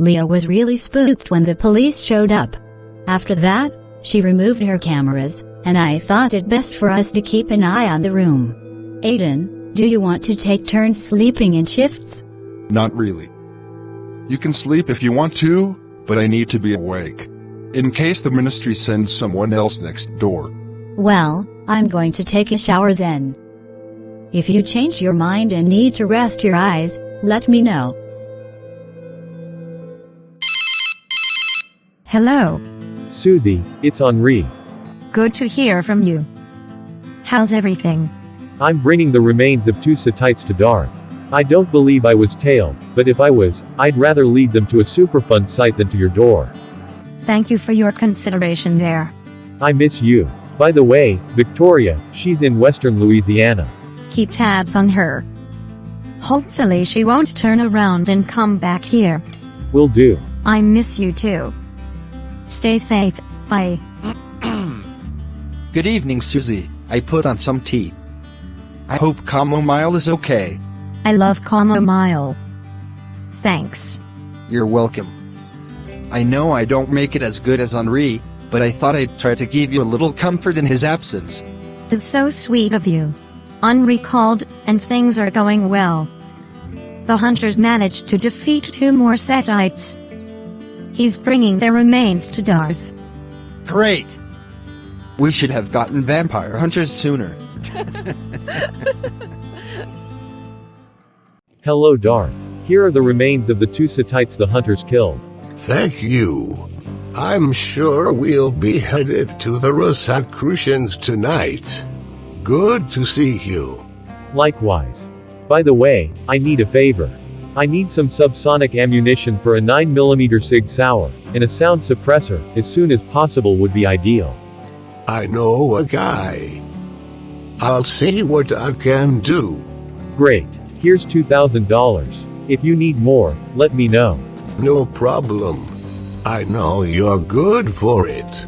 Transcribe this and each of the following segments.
Leah was really spooked when the police showed up. After that, she removed her cameras, and I thought it best for us to keep an eye on the room. Aiden, do you want to take turns sleeping in shifts? Not really. You can sleep if you want to, but I need to be awake. In case the ministry sends someone else next door. Well, I'm going to take a shower then. If you change your mind and need to rest your eyes, let me know. Hello. Suzie, it's Henri. Good to hear from you. How's everything? I'm bringing the remains of 2 Setites to Darth. I don't believe I was tailed, but if I was, I'd rather lead them to a Superfund site than to your door. Thank you for your consideration there. I miss you. By the way, Victoria, she's in western Louisiana. Keep tabs on her. Hopefully she won't turn around and come back here. Will do. I miss you too. Stay safe, bye. Good evening, Suzie. I put on some tea. I hope chamomile is okay. I love chamomile. Thanks. You're welcome. I know I don't make it as good as Henri, but I thought I'd try to give you a little comfort in his absence. It's so sweet of you. Henri called, and things are going well. The hunters managed to defeat 2 more Setites. He's bringing their remains to Darth. Great! We should have gotten vampire hunters sooner. Hello, Darth. Here are the remains of the 2 Setites the hunters killed. Thank you. I'm sure we'll be headed to the Rosicrucians tonight. Good to see you. Likewise. By the way, I need a favor. I need some subsonic ammunition for a 9mm Sig Sauer, and a sound suppressor, as soon as possible would be ideal. I know a guy. I'll see what I can do. Great. Here's $2,000. If you need more, let me know. No problem. I know you're good for it.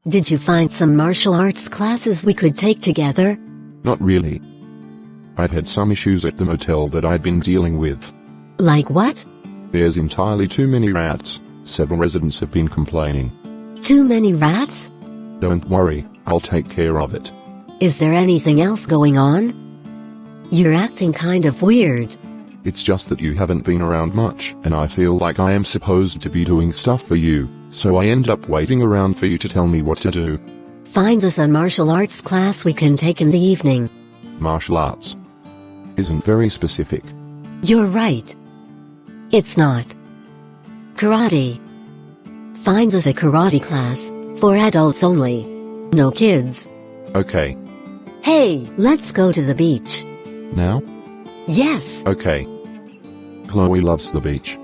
Did you find some martial arts classes we could take together? Not really. I'd had some issues at the motel that I'd been dealing with. Like what? There's entirely too many rats. Several residents have been complaining. Too many rats? Don't worry, I'll take care of it. Is there anything else going on? You're acting kind of weird. It's just that you haven't been around much, and I feel like I am supposed to be doing stuff for you, so I end up waiting around for you to tell me what to do. Find us a martial arts class we can take in the evening. Martial arts isn't very specific. You're right. It's not. Karate. Find us a karate class, for adults only. No kids. Okay. Hey, let's go to the beach. Now? Yes. Okay. Chloe loves the beach.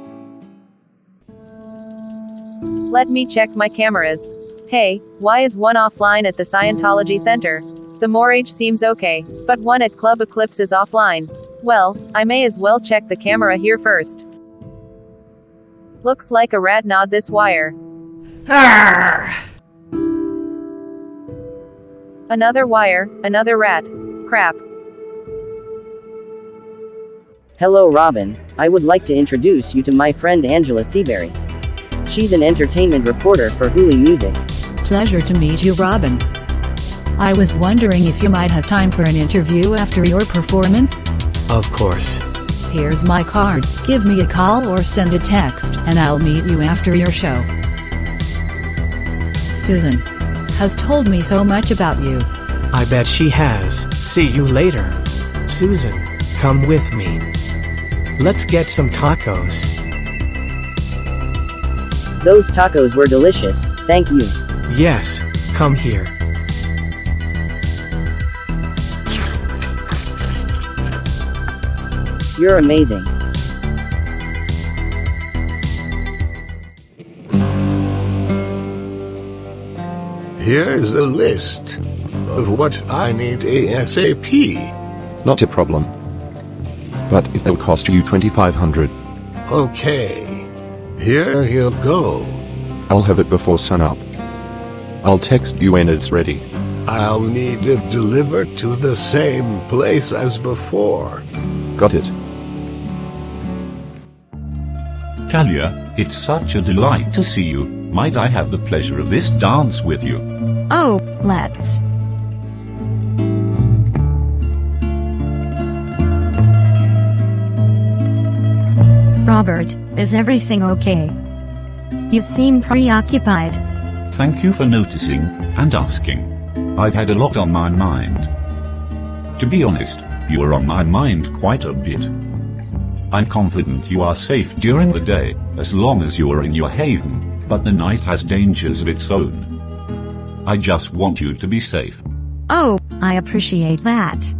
Let me check my cameras. Hey, why is one offline at the Scientology Center? The Morage seems okay, but one at Club Eclipse is offline. Well, I may as well check the camera here first. Looks like a rat gnawed this wire. Another wire, another rat. Crap. Hello Robin, I would like to introduce you to my friend Angela Seabury. She's an entertainment reporter for Hoolie Music. Pleasure to meet you, Robin. I was wondering if you might have time for an interview after your performance? Of course. Here's my card. Give me a call or send a text, and I'll meet you after your show. Susan has told me so much about you. I bet she has. See you later. Susan, come with me. Let's get some tacos. Those tacos were delicious, thank you. Yes, come here. You're amazing. Here's a list of what I need ASAP. Not a problem. But it'll cost you $2,500. Okay. Here you go. I'll have it before sunup. I'll text you when it's ready. I'll need it delivered to the same place as before. Got it. Talia, it's such a delight to see you. Might I have the pleasure of this dance with you? Oh, let's. Robert, is everything okay? You seem preoccupied. Thank you for noticing and asking. I've had a lot on my mind. To be honest, you are on my mind quite a bit. I'm confident you are safe during the day, as long as you are in your haven, but the night has dangers of its own. I just want you to be safe. Oh, I appreciate that.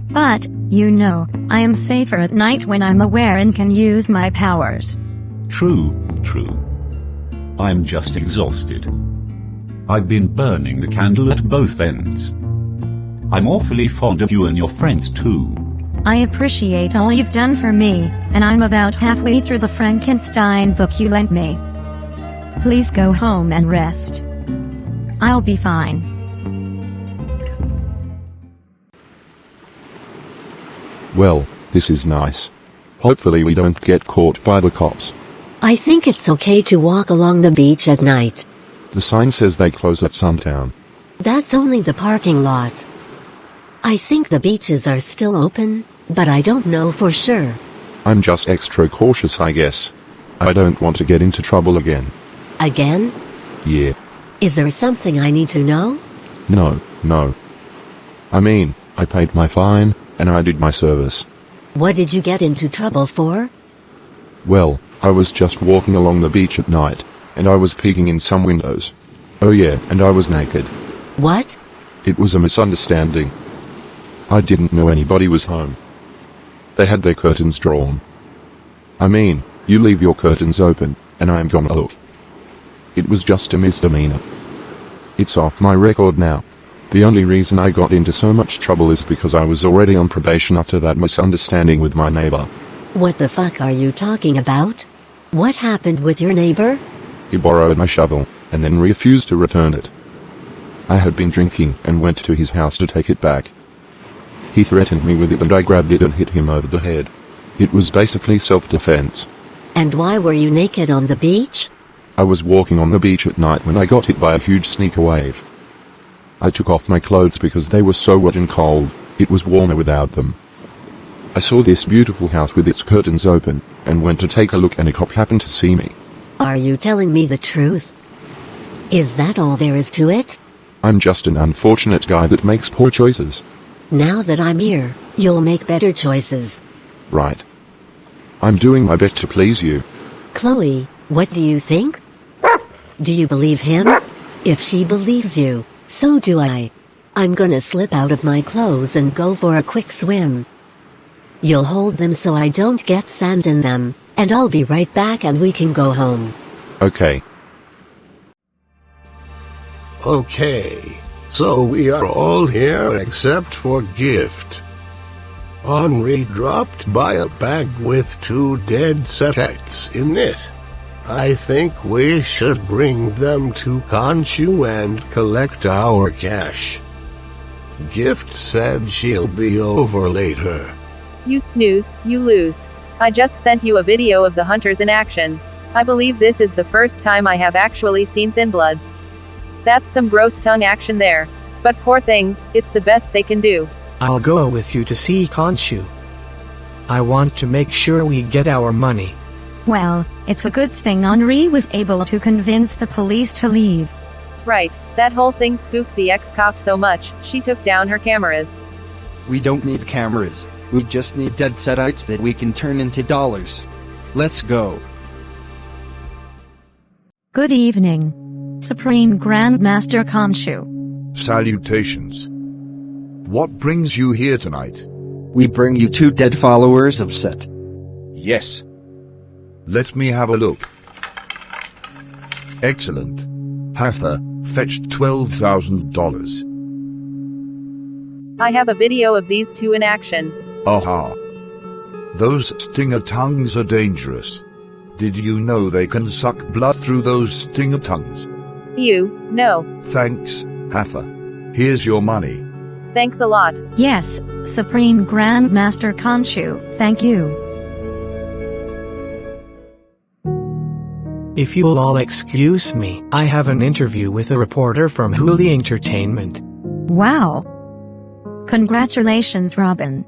But, you know, I am safer at night when I'm aware and can use my powers. True. I'm just exhausted. I've been burning the candle at both ends. I'm awfully fond of you and your friends too. I appreciate all you've done for me, and I'm about halfway through the Frankenstein book you lent me. Please go home and rest. I'll be fine. Well, this is nice. Hopefully we don't get caught by the cops. I think it's okay to walk along the beach at night. The sign says they close at sundown. That's only the parking lot. I think the beaches are still open, but I don't know for sure. I'm just extra cautious, I guess. I don't want to get into trouble again. Again? Yeah. Is there something I need to know? No. I mean, I paid my fine, and I did my service. What did you get into trouble for? Well, I was just walking along the beach at night, and I was peeking in some windows. Oh yeah, and I was naked. What? It was a misunderstanding. I didn't know anybody was home. They had their curtains drawn. I mean, you leave your curtains open, and I'm gonna look. It was just a misdemeanor. It's off my record now. The only reason I got into so much trouble is because I was already on probation after that misunderstanding with my neighbor. What the fuck are you talking about? What happened with your neighbor? He borrowed my shovel, and then refused to return it. I had been drinking and went to his house to take it back. He threatened me with it and I grabbed it and hit him over the head. It was basically self-defense. And why were you naked on the beach? I was walking on the beach at night when I got hit by a huge sneaker wave. I took off my clothes because they were so wet and cold, it was warmer without them. I saw this beautiful house with its curtains open, and went to take a look and a cop happened to see me. Are you telling me the truth? Is that all there is to it? I'm just an unfortunate guy that makes poor choices. Now that I'm here, you'll make better choices. Right. I'm doing my best to please you. Chloe, what do you think? Do you believe him? If she believes you, so do I. I'm gonna slip out of my clothes and go for a quick swim. You'll hold them so I don't get sand in them, and I'll be right back and we can go home. Okay. Okay, so we are all here except for Gift. Henri dropped by a bag with 2 dead Setites in it. I think we should bring them to Khonsu and collect our cash. Gift said she'll be over later. You snooze, you lose. I just sent you a video of the hunters in action. I believe this is the first time I have actually seen Thin Bloods. That's some gross tongue action there. But poor things, it's the best they can do. I'll go with you to see Khonsu. I want to make sure we get our money. Well, it's a good thing Henri was able to convince the police to leave. Right, that whole thing spooked the ex-cop so much, she took down her cameras. We don't need cameras. We just need dead Setites that we can turn into dollars. Let's go. Good evening, Supreme Grandmaster Khonsu. Salutations. What brings you here tonight? We bring you 2 dead followers of Set. Yes. Let me have a look. Excellent. Hatha, fetched $12,000. I have a video of these 2 in action. Aha. Those stinger tongues are dangerous. Did you know they can suck blood through those stinger tongues? No. Thanks, Hatha. Here's your money. Thanks a lot. Yes, Supreme Grandmaster Khonsu, thank you. If you'll all excuse me, I have an interview with a reporter from Hoolie Entertainment. Wow. Congratulations, Robin.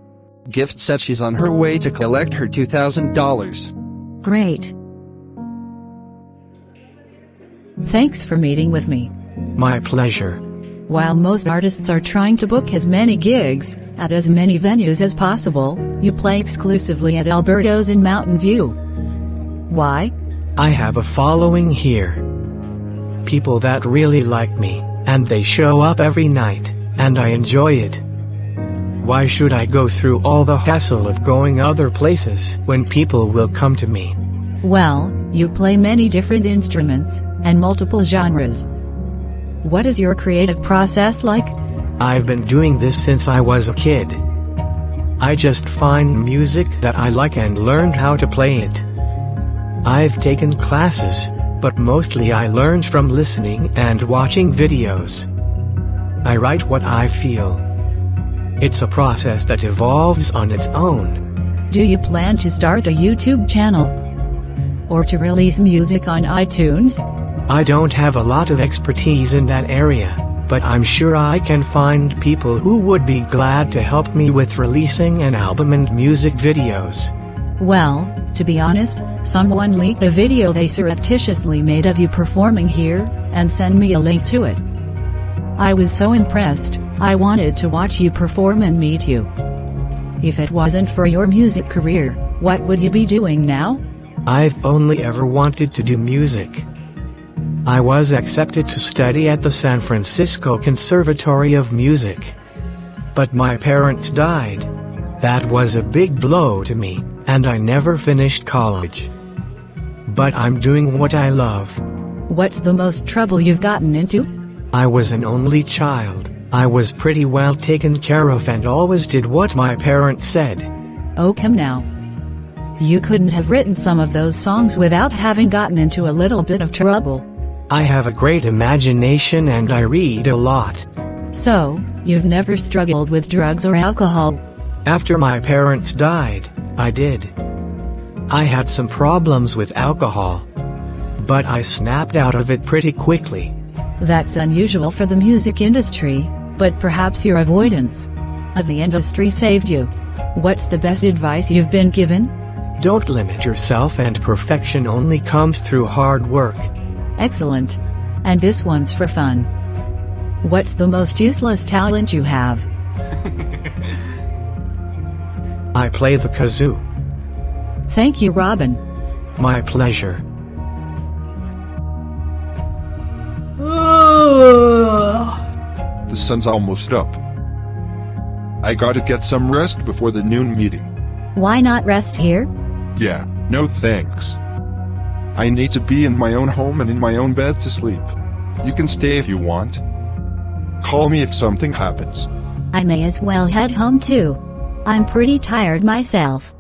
Gift said she's on her way to collect her $2,000. Great. Thanks for meeting with me. My pleasure. While most artists are trying to book as many gigs, at as many venues as possible, you play exclusively at Alberto's in Mountain View. Why? I have a following here. People that really like me, and they show up every night, and I enjoy it. Why should I go through all the hassle of going other places when people will come to me? Well, you play many different instruments, and multiple genres. What is your creative process like? I've been doing this since I was a kid. I just find music that I like and learned how to play it. I've taken classes, but mostly I learned from listening and watching videos. I write what I feel. It's a process that evolves on its own. Do you plan to start a YouTube channel? Or to release music on iTunes? I don't have a lot of expertise in that area, but I'm sure I can find people who would be glad to help me with releasing an album and music videos. Well, to be honest, someone leaked a video they surreptitiously made of you performing here, and sent me a link to it. I was so impressed, I wanted to watch you perform and meet you. If it wasn't for your music career, what would you be doing now? I've only ever wanted to do music. I was accepted to study at the San Francisco Conservatory of Music. But my parents died. That was a big blow to me, and I never finished college. But I'm doing what I love. What's the most trouble you've gotten into? I was an only child. I was pretty well taken care of and always did what my parents said. Oh, come now. You couldn't have written some of those songs without having gotten into a little bit of trouble. I have a great imagination and I read a lot. So, you've never struggled with drugs or alcohol? After my parents died, I did. I had some problems with alcohol. But I snapped out of it pretty quickly. That's unusual for the music industry, but perhaps your avoidance of the industry saved you. What's the best advice you've been given? Don't limit yourself, and perfection only comes through hard work. Excellent. And this one's for fun. What's the most useless talent you have? I play the kazoo. Thank you, Robin. My pleasure. The sun's almost up. I gotta get some rest before the noon meeting. Why not rest here? Yeah, no thanks. I need to be in my own home and in my own bed to sleep. You can stay if you want. Call me if something happens. I may as well head home too. I'm pretty tired myself.